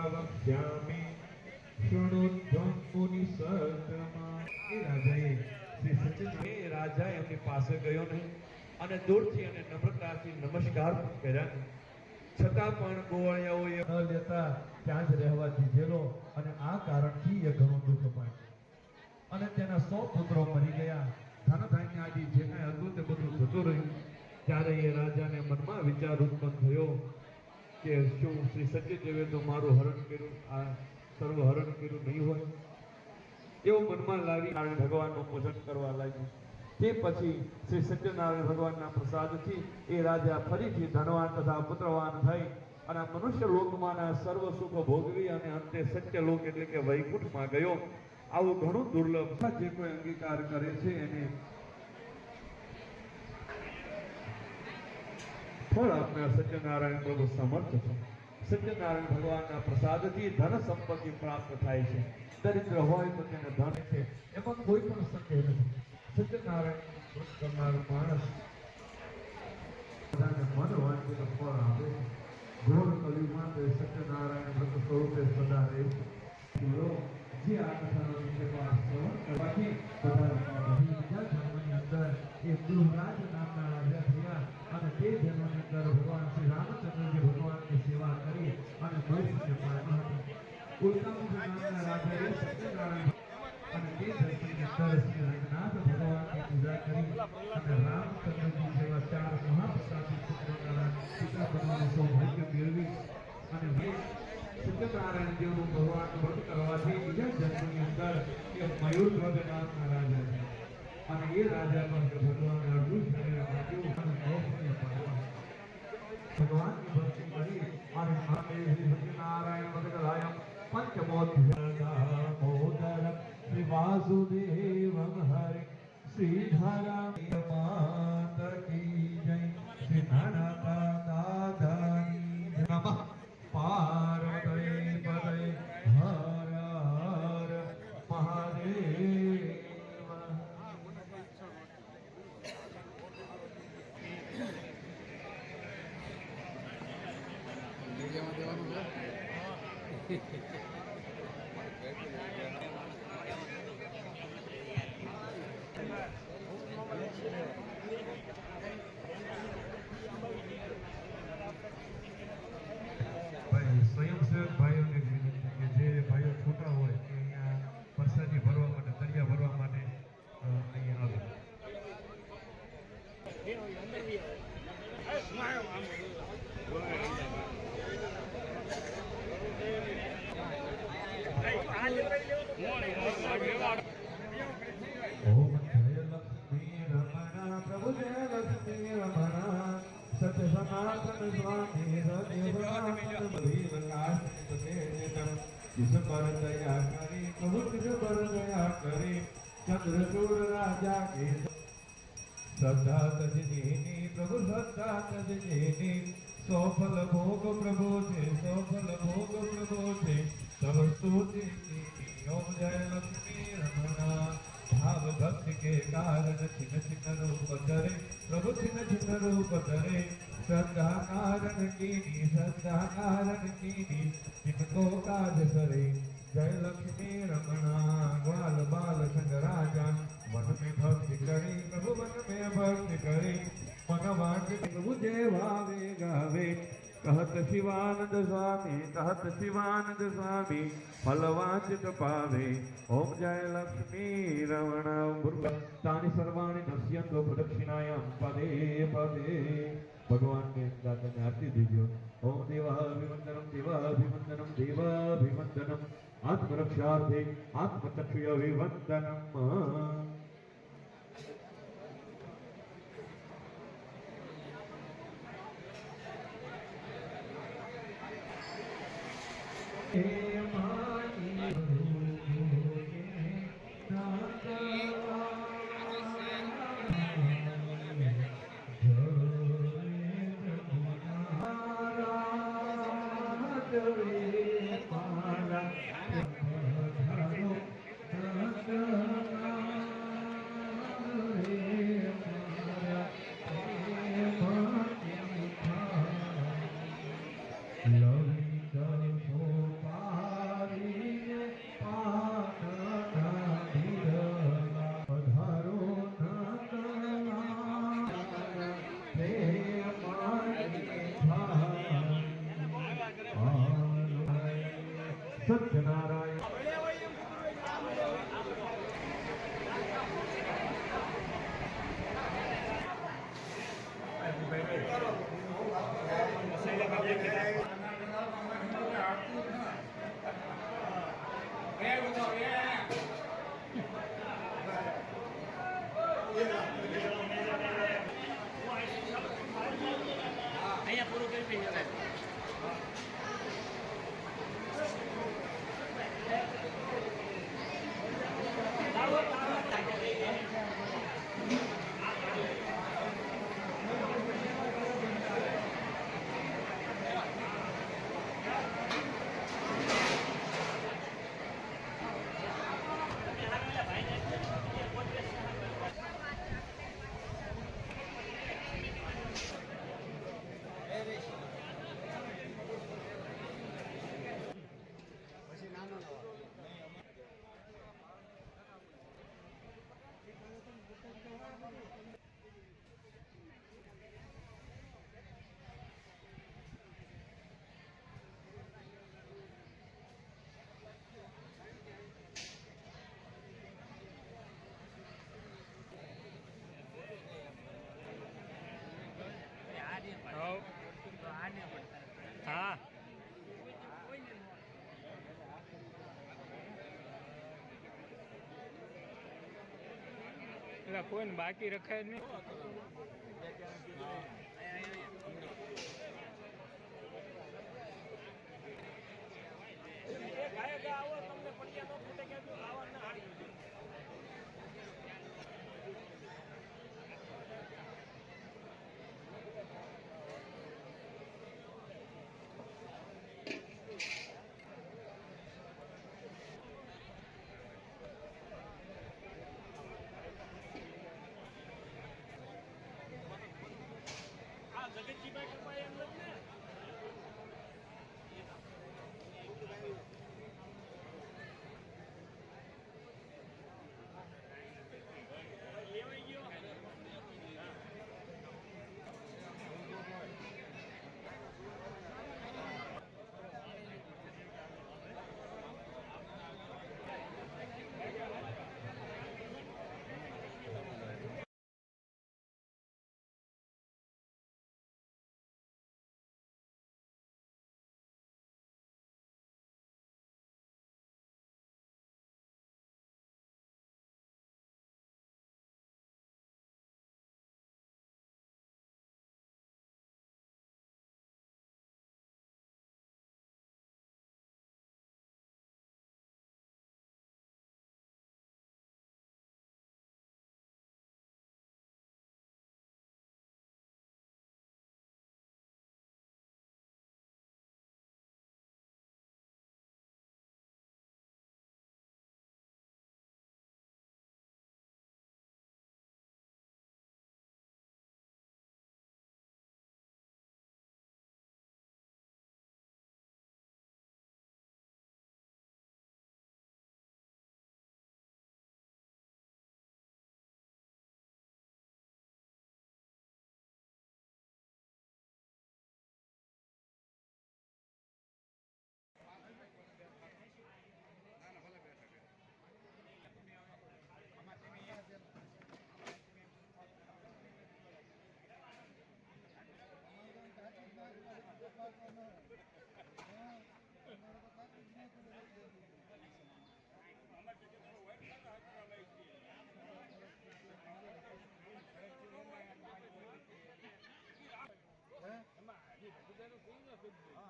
પ્રવક્ષ્યામિ શૃણુધ્વં મુનિસત્તમા। એ રાજાએ એમની પાસે ગયો નહીં અને દૂરથી અને નમ્રતાથી નમસ્કાર કર્યા, છતાં પણ ગોવાળિયાઓએ ન લેતા ત્યાં જ રહેવા દીધેલો અને આ કારણથી એ ઘણું દુઃખ પામ્યો અને તેના 100 પુત્રો મરી ગયા। ધન ધાન્ય આદિ જે કાંઈ હતું તે બધું જતું રહ્યું। ત્યારે એ રાજાને મનમાં વિચાર ઉત્પન્ન થયો કે શું શ્રી સત્યદેવે તો મારું હરણ કર્યું, આ સર્વ હરણ કર્યું નહીં હોય? એવું મનમાં લાવી નારાયણ ભગવાનનું પૂજન કરવા લાગ્યું। તે પછી શ્રી સત્યનારાયણ ભગવાનના પ્રસાદથી એ રાજા ફરીથી ધનવાન તથા પુત્રવાન થઈ અને મનુષ્ય લોકમાંના સર્વ સુખો ભોગવી અને અંતે સત્યલોક એટલે કે વૈકુંઠમાં ગયો। આવું ઘણું દુર્લભ, જે કોઈ અંગીકાર કરે છે એને ફળ આપનાર સત્યનારાયણ પ્રભુ સમર્થ છે। સત્યનારાયણ ભગવાનના પ્રસાદથી ધન સંપત્તિ પ્રાપ્ત થાય છે। દરિદ્ર હોય તો તેને ધન છે, એમાં કોઈ પણ સંદેહ નથી। સત્યનારાયણ વ્રત કરનાર માણસ બધાને મન વાંચીને ફળ આપે છે। ઘોર કલિયુગમાં તે સત્યનારાયણ વ્રત સ્વરૂપે સદા રહે છે। જે આ કથાનો વિષયમાં શ્રવણ કરવાથી બધા બીજા ધર્મની અંદર એ બૃહરાજ નામના રાજા થયા અને તે ધર્મની અંદર ભગવાન શ્રી રામચંદ્રજી ભગવાનની સેવા કરી અને મનુષ્ય પામ્યા હતા। ઉલ્કામુખ નામના રાજાએ સત્યનારાયણ અને તે ધરતીની અંદર શ્રી રંગનાથ ભગવાનની પૂજા કરી અને રામચંદ્રજી જેવા 4 મહાપ્રતાપી પુત્રોના પિતા બનવાનું સૌભાગ્ય મેળવી અને સત્યનારાયણ દેવનું ભગવાન વ્રત કરવાથી બીજા જન્મની અંદર એ મયુરધ્વજ નામના રાજા છે અને એ રાજા પર ભગવાન અર્જુન શરીર માગ્યું અને મોક્ષને પામ્યા। ભગવાનની ભક્તિ કરી અને સત્યનારાયણ વ્રત કરાયું। પંચમોધર શ્રી વાસુદેવમ હરે શ્રીધરા માત કી જય। શ્રી નાનકા દાદાની નમઃ પાર્વતી પદે હર હર મહાદેવ। સ્વયંસેવક ભાઈઓને વિનંતી કે જે ભાઈઓ છૂટા હોય કે અહીંયા પ્રસાદી ભરવા માટે, દરિયા ભરવા માટે અહીંયા આવે। ઓમ જય લક્ષ્મી રમણા પ્રભુ જય લક્ષ્મી રમણા સત્ય સનાતન સ્વામી પર દયા કરી પ્રભુ પર દયા કરી ચંદ્રચૂડ રાજા કે શ્રદ્ધા તજની પ્રભુ શ્રદ્ધા તજની સૌફલ ભોગ પ્રભુ છે, સૌફલ ભોગ પ્રભુ છે સબ સ્તુતિ। ઓમ જય લક્ષ્મી રમણા भाव भक्ति के कारण छिन्न छिन्न रूप धरे प्रभु छिन्न छिन्न रूप धरे। श्रद्धा कारण कीनी, श्रद्धा कारण कीनी जिनको काज करे। जय लक्ष्मी रमणा ग्वाल बाल संग राजा मन में भक्ति करी प्रभु मन में भक्ति करी। मन वांग प्रभु जय भावे गावे कहत शिवानंद स्वामी, कहत शिवानंद स्वामी फलवांचित पावे। ओम जय लक्ष्मी रमण तानि सर्वाणि नश्यन्तो प्रदक्षिणायां पदे पदे। भगवान ने दादा ने आरती दीजिए। ओम देवाभिवंदनम देवाभिवंदनम देवाभिवंदनम आत्मरक्षार्थे आत्मचक्षुअभिवंदनम। અહીંયા પૂરું કરી દઈએ હવે. હા એટલે કોઈને બાકી રખાય જ નહીં. આવો તમને પડ્યા તો ફૂટે કે આવા ના હાડી